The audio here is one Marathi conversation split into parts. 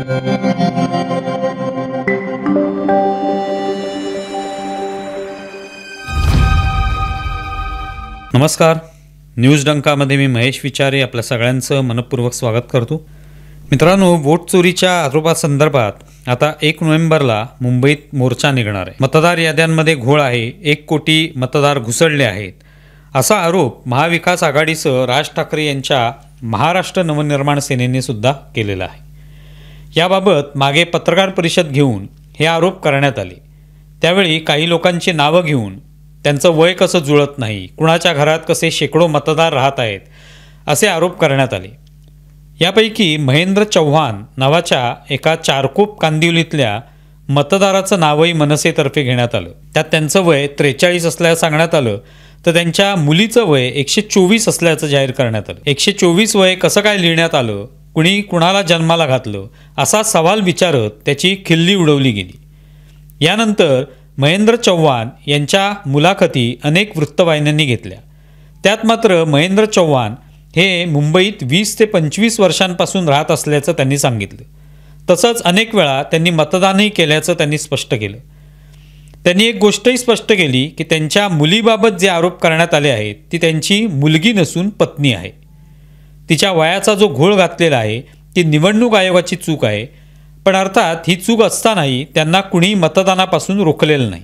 नमस्कार, न्यूज डंकामध्ये मी महेश विचारे आपल्या सगळ्यांचं मनपूर्वक स्वागत करतो। मित्रांनो, वोट चोरीच्या आरोपासंदर्भात आता 1 नोव्हेंबरला मुंबईत मोर्चा निघणार आहे। मतदार याद्यांमध्ये घोळ आहे, 1 कोटी मतदार घुसळले आहेत असा आरोप महाविकास आघाडीसह राज ठाकरे यांच्या महाराष्ट्र नवनिर्माण सेनेने सुद्धा केलेला आहे। याबाबत मागे पत्रकार परिषद घेऊन हे आरोप करण्यात आले। त्यावेळी काही लोकांची नावं घेऊन त्यांचं वय कसं जुळत नाही, कुणाच्या घरात कसे शेकडो मतदार राहत आहेत असे आरोप करण्यात आले। यापैकी महेंद्र चव्हाण नावाच्या एका चारकोप कांदिवलीतल्या मतदाराचं नावही मनसेतर्फे घेण्यात आलं। त्यात त्यांचं वय 43 असल्याचं सांगण्यात आलं, तर त्यांच्या मुलीचं वय 124 असल्याचं जाहीर करण्यात आलं। 124 वय कसं काय लिहिण्यात आलं, कुणी कुणाला जन्माला घातलं असा सवाल विचारत त्याची खिल्ली उडवली गेली। यानंतर महेंद्र चव्हाण यांच्या मुलाखती अनेक वृत्तवाहिन्यांनी घेतल्या। त्यात मात्र महेंद्र चव्हाण हे मुंबईत 20 ते 25 वर्षांपासून राहत असल्याचं त्यांनी सांगितलं। तसंच अनेक वेळा त्यांनी मतदानही केल्याचं त्यांनी स्पष्ट केलं। त्यांनी एक गोष्टही स्पष्ट केली की त्यांच्या मुलीबाबत जे आरोप करण्यात आले आहेत ती त्यांची मुलगी नसून पत्नी आहे। तिच्या वयाचा जो घोळ घातलेला आहे ती निवडणूक आयोगाची चूक आहे, पण अर्थात ही चूक असतानाही त्यांना कुणी मतदानापासून रोखलेलं नाही।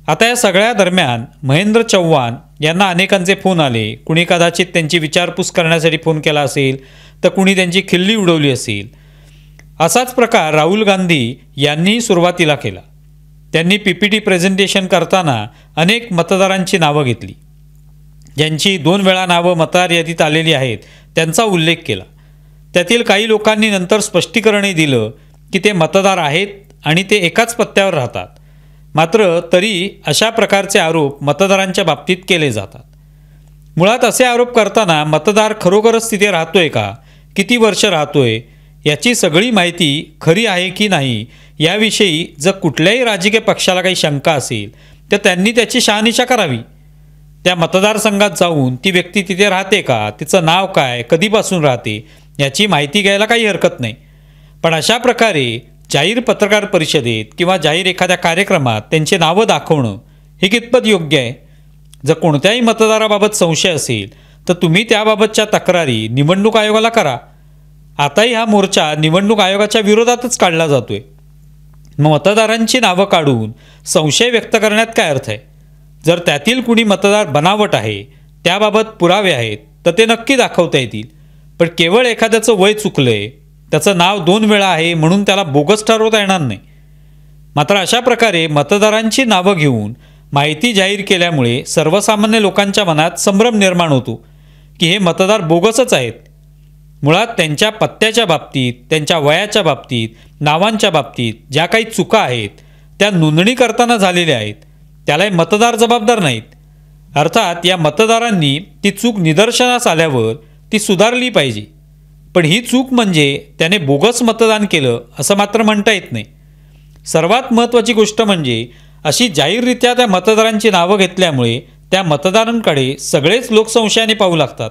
आता या सगळ्या दरम्यान महेंद्र चव्हाण यांना अनेकांचे फोन आले। कुणी कदाचित त्यांची विचारपूस करण्यासाठी फोन केला असेल, तर कुणी त्यांची खिल्ली उडवली असेल। असाच प्रकार राहुल गांधी यांनी सुरुवातीला केला। त्यांनी पीपीटी प्रेझेंटेशन करताना अनेक मतदारांची नावं घेतली, ज्यांची 2 वेळा नावं मतदार यादीत आलेली आहेत त्यांचा उल्लेख केला। त्यातील काही लोकांनी नंतर स्पष्टीकरणही दिलं की ते मतदार आहेत आणि ते एकाच पत्त्यावर राहतात, मात्र तरी अशा प्रकारचे आरोप मतदारांच्या बाबतीत केले जातात। मुळात असे आरोप करताना मतदार खरोखरच तिथे राहतोय का, किती वर्ष राहतोय याची सगळी माहिती खरी आहे की नाही याविषयी जर कुठल्याही राजकीय पक्षाला काही शंका असेल तर त्यांनी त्याची शहानिशा करावी। त्या मतदारसंघात जाऊन ती व्यक्ती तिथे राहते का, तिचं नाव काय, कधीपासून राहते याची माहिती घ्यायला काही हरकत नाही। पण अशा प्रकारे जाहीर पत्रकार परिषदेत किंवा जाहीर एखाद्या कार्यक्रमात त्यांचे नावं दाखवणं हे कितपत योग्य आहे? जर कोणत्याही मतदाराबाबत संशय असेल तर तुम्ही त्याबाबतच्या तक्रारी निवडणूक आयोगाला करा। आताही हा मोर्चा निवडणूक आयोगाच्या विरोधातच काढला जातोय। मग मतदारांची नावं काढून संशय व्यक्त करण्यात काय अर्थ आहे? जर त्यातील कुणी मतदार बनावट आहे, त्याबाबत पुरावे आहेत, तर ते नक्की दाखवता येतील। पण केवळ एखाद्याचं वय चुकलंय, त्याचं नाव 2 वेळा आहे म्हणून त्याला बोगस ठरवता येणार नाही। मात्र अशा प्रकारे मतदारांची नावं घेऊन माहिती जाहीर केल्यामुळे सर्वसामान्य लोकांच्या मनात संभ्रम निर्माण होतो की हे मतदार बोगसच आहेत। मुळात त्यांच्या पत्त्याच्या बाबतीत, त्यांच्या वयाच्या बाबतीत, नावांच्या बाबतीत ज्या काही चुका आहेत त्या नोंदणी करताना झालेल्या आहेत, त्याला मतदार जबाबदार नाहीत। अर्थात या मतदारांनी ती चूक निदर्शनास आल्यावर ती सुधारली पाहिजे, पण ही चूक म्हणजे त्याने बोगस मतदान केलं असं मात्र म्हणता येत नाही। सर्वात महत्त्वाची गोष्ट म्हणजे अशी जाहीररित्या त्या मतदारांची नावं घेतल्यामुळे त्या मतदारांकडे सगळेच लोक संशयाने पाहू लागतात।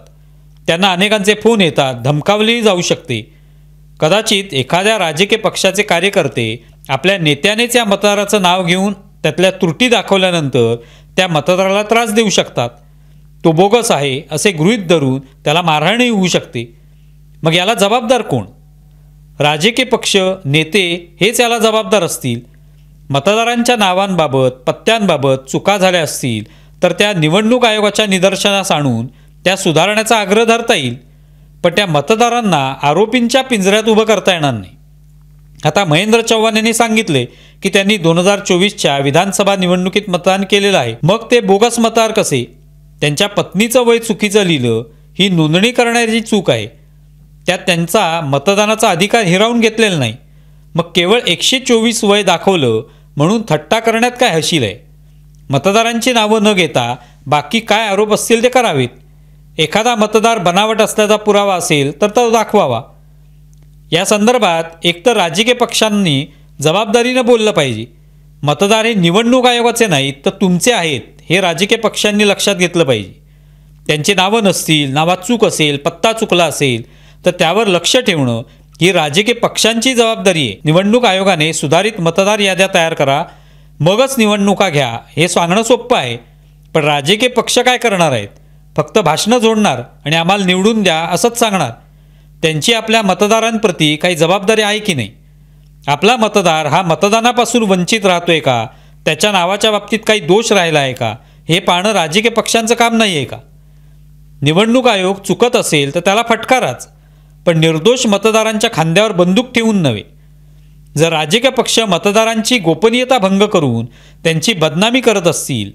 त्यांना अनेकांचे फोन येतात, धमकावलेही जाऊ शकते। कदाचित एखाद्या राजकीय पक्षाचे कार्यकर्ते आपल्या नेत्यानेच या मतदाराचं नाव घेऊन त्यातल्या त्रुटी दाखवल्यानंतर त्या मतदाराला त्रास देऊ शकतात। तो बोगस आहे असे गृहीत धरून त्याला मारहाणही होऊ शकते। मग याला जबाबदार कोण? राजकीय पक्ष, नेते हेच याला जबाबदार असतील। मतदारांच्या नावांबाबत, पत्त्यांबाबत चुका झाल्या असतील तर त्या निवडणूक आयोगाच्या निदर्शनास आणून त्या सुधारण्याचा आग्रह धरता येईल, पण त्या मतदारांना आरोपींच्या पिंजऱ्यात उभं करता येणार नाही। आता महेंद्र चव्हाण यांनी सांगितले की त्यांनी 2024च्या विधानसभा निवडणुकीत मतदान केलेलं आहे। मग ते बोगस मतदार कसे? त्यांच्या पत्नीचं वय चुकीचं लिहिलं ही नोंदणी करण्याची चूक आहे। त्यात त्यांचा मतदानाचा अधिकार हिरावून घेतलेला नाही। मग केवळ 124 वय दाखवलं म्हणून थट्टा करण्यात काय हशील आहे? मतदारांची नावं न घेता बाकी काय आरोप असतील ते करावेत। एखादा मतदार बनावट असल्याचा पुरावा असेल तर तो दाखवावा। या संदर्भात एकतर राजकीय पक्षांनी जबाबदारीने बोललं पाहिजे। मतदार हे निवडणूक आयोगाचे नाहीत तर तुमचे आहेत हे राजकीय पक्षांनी लक्षात घेतलं पाहिजे। त्यांची नावं नसतील, नावात चूक असेल, पत्ता चुकला असेल तर त्यावर लक्ष ठेवणं ही राजकीय पक्षांची जबाबदारी आहे। निवडणूक आयोगाने सुधारित मतदार याद्या तयार करा, मगच निवडणुका घ्या हे सांगणं सोपं आहे, पण राजकीय पक्ष काय करणार आहेत? फक्त भाषणं जोडणार आणि आम्हाला निवडून द्या असंच सांगणार। त्यांची आपल्या मतदारांप्रती काही जबाबदारी आहे की नाही? आपला मतदार हा मतदानापासून वंचित राहतोय का? त्याच्या नावाच्या बाबतीत काही दोष राहिला आहे का? हे पाहणं राजकीय पक्षांचं काम नाही आहे का? निवडणूक आयोग चुकत असेल तर त्याला फटकाराच, पण निर्दोष मतदारांच्या खांद्यावर बंदूक ठेवून नव्हे। जर राजकीय पक्ष मतदारांची गोपनीयता भंग करून त्यांची बदनामी करत असतील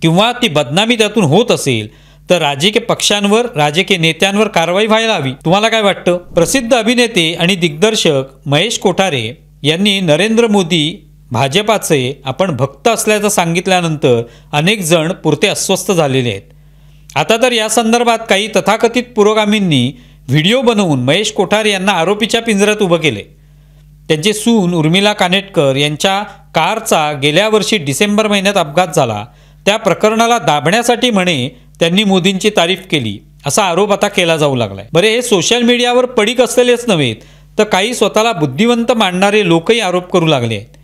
किंवा ती बदनामी त्यातून होत असेल तर राजकीय पक्षांवर, राजकीय नेत्यांवर कारवाई व्हायला हवी। तुम्हाला काय वाटतं? प्रसिद्ध अभिनेते आणि दिग्दर्शक महेश कोठारे यांनी नरेंद्र मोदी भाजपाचे आपण भक्त असल्याचं सांगितल्यानंतर अनेक जण पुरते अस्वस्थ झालेले आहेत। आता तर या संदर्भात काही तथाकथित पुरोगामींनी व्हिडिओ बनवून महेश कोठारे यांना आरोपीच्या पिंजऱ्यात उभं केले। त्यांची सून उर्मिला कानेटकर यांच्या कारचा गेल्या वर्षी डिसेंबर महिन्यात अपघात झाला, त्या प्रकरणाला दाबण्यासाठी म्हणे त्यांनी मोदींची तारीफ केली असा आरोप आता केला जाऊ लागलाय। बरे, हे सोशल मीडियावर पडीक असलेलेच नव्हेत तर काही स्वतःला बुद्धिवंत मानणारे लोकही आरोप करू लागले आहेत।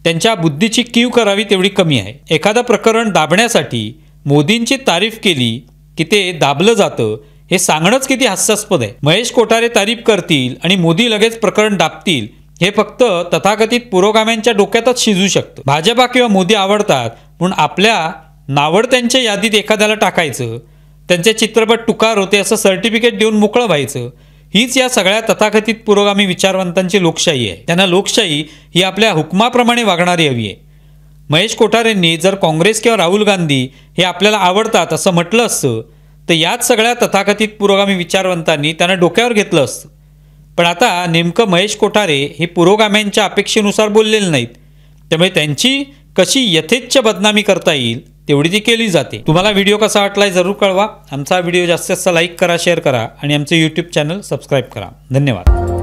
त्यांच्या बुद्धीची कीव करावी तेवढी कमी आहे। एखादं प्रकरण दाबण्यासाठी मोदींची तारीफ केली की ते दाबलं जातं हे सांगणंच किती हास्यास्पद आहे। महेश कोठारे तारीफ करतील आणि मोदी लगेच प्रकरण दाबतील हे फक्त तथाकथित पुरोगाम्यांच्या डोक्यातच शिजू शकतं। भाजपा किंवा मोदी आवडतात म्हणून आपल्या नावडत्यांच्या यादीत एखाद्याला टाकायचं, त्यांचे चित्रपट टुकार होते असं सर्टिफिकेट देऊन मोकळं व्हायचं, हीच या सगळ्या तथाकथित पुरोगामी विचारवंतांची लोकशाही आहे। त्यांना लोकशाही ही आपल्या हुकमाप्रमाणे वागणारी हवी आहे। महेश कोठारेंनी जर काँग्रेस किंवा राहुल गांधी हे आपल्याला आवडतात असं म्हटलं असतं तर याच सगळ्या तथाकथित पुरोगामी विचारवंतांनी त्यांना डोक्यावर घेतलं असतं। पण आता नेमकं महेश कोठारे हे पुरोगाम्यांच्या अपेक्षेनुसार बोललेले नाहीत, त्यामुळे त्यांची कशी यथेच्छ बदनामी करता येईल तेवढी ती केली जाते। तुम्हाला व्हिडिओ कसा वाटलाय जरूर कळवा। आमचा व्हिडिओ जास्तीत जास्त लाईक करा, शेअर करा आणि आमचे यूट्यूब चॅनल सबस्क्राईब करा। धन्यवाद।